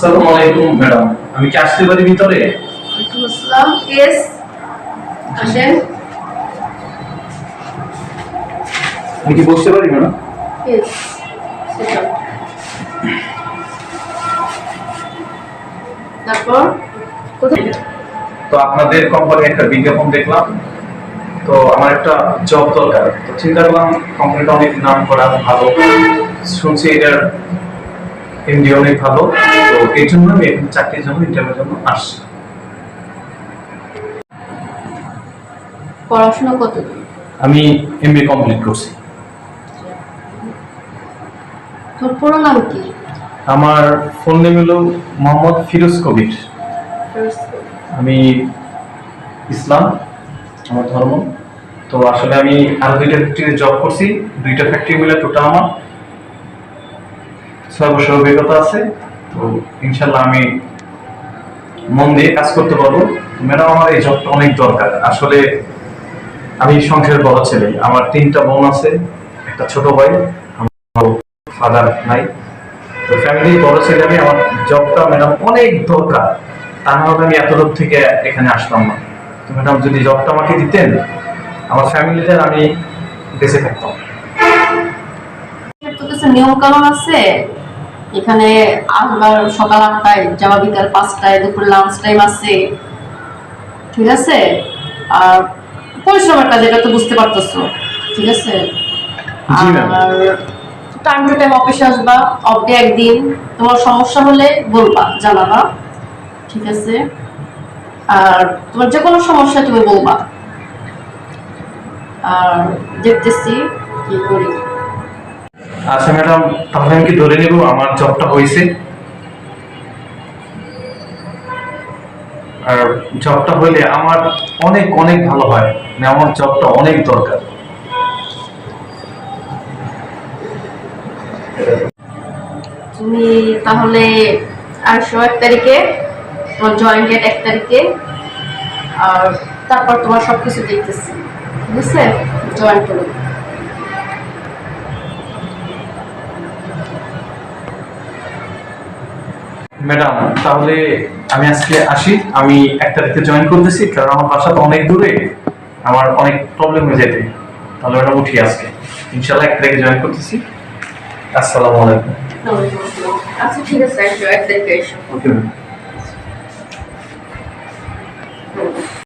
আসসালামু আলাইকুম ম্যাডাম, আমি কি আসতে পারি ভিতরে? ওয়ালাইকুম আসসালাম। ইয়েস, আসেন। আমি কি বসতে পারি ম্যাডাম? ইয়েস, সেটাও। তারপর কোথায়? তো আপনাদের কোম্পানি একটা বিজ্ঞাপন দেখলাম, তো আমার একটা জব দরকার। তো চিন্তা করলাম কোম্পানিটা অনেক নাম করা, ভালো, শুনছি এটার এমডি অনেক ভালো। তো এই জন্য আমি এখন চাকরির জন্য ইন্টারভিউর জন্য আসছি। পড়াশোনা কতদূর? আমি এমবিএ কমপ্লিট করছি। তোর পুরো নাম কি? আমার ফুল নেম হলো মোহাম্মদ ফিরোজ কবির। আমি ইসলাম, আমার ধর্ম। তো আসলে আমি আরো দুইটা ফ্যাক্টরিতে জব করছি, দুইটা ফ্যাক্টরি মিলে টোটাল আমার 6 বছর অভিজ্ঞতা আছে। তো ইনশাল্লাহ আমি মন দিয়ে কাজ করতে পারবো। ম্যাডাম, আমার এই জবটা অনেক দরকার। আসলে আমি সংসারের বড় ছেলে, আমার 3টা বোন আছে, একটা ছোট ভাই, আমার ফাদার নাই। তো ফ্যামিলির বড় ছেলে আমি, আমার জবটা ম্যাডাম অনেক দরকার। তা না হলে আমি এত দূর থেকে এখানে আসলাম না। তো ম্যাডাম, যদি জবটা আমাকে দিতেন, আমার ফ্যামিলিতে আমি বেঁচে থাকতাম। তো কিছু নিয়ম কানুন আছে। এখানে আসবার সকাল 8টায়, যাওয়া বিকাল 5টায়, দুপুর লাঞ্চ টাইম আছে, ঠিক আছে? আর পরিশ্রমের কাজ, এটা তো বুঝতে পারতেছো, ঠিক আছে? জি ম্যাম। আর টাইম টু টাইম অফিসে আসবা, অফ ডে একদিন। তোমার সমস্যা হলে বলবা, জানাবা, ঠিক আছে? আর তোমার যে কোনো সমস্যা তুমি বলবা। আর দেখতেছি কি করি। আচ্ছা ম্যাডাম, তাহলে আমি কি ধরে নেব আমার জবটা হয়েছে? আর জবটা হইলে আমার অনেক অনেক ভালো হয়, মানে আমার জবটা অনেক দরকার। তুমি তাহলে আসো 1 তারিখে, তোমার জয়েন ডেট 1 তারিখে। আর তারপর তোমার সবকিছু দেখতেছি, ঠিক আছে? জয়েন করো। ম্যাডাম, তাহলে আমি আজকে আসি। আমি 1 তারিখে জয়েন করতেছি, কারণ আমার বাসা তো অনেক দূরে, আমার অনেক প্রবলেম হয়ে যেতে। তাহলে ম্যাডাম উঠি আজকে, ইনশাল্লাহ 1 তারিখে জয়েন করতেছি। আসসালামু আলাইকুম। আচ্ছা, ঠিক আছে, আসো 1 তারিখে এসো। Okay ma'am.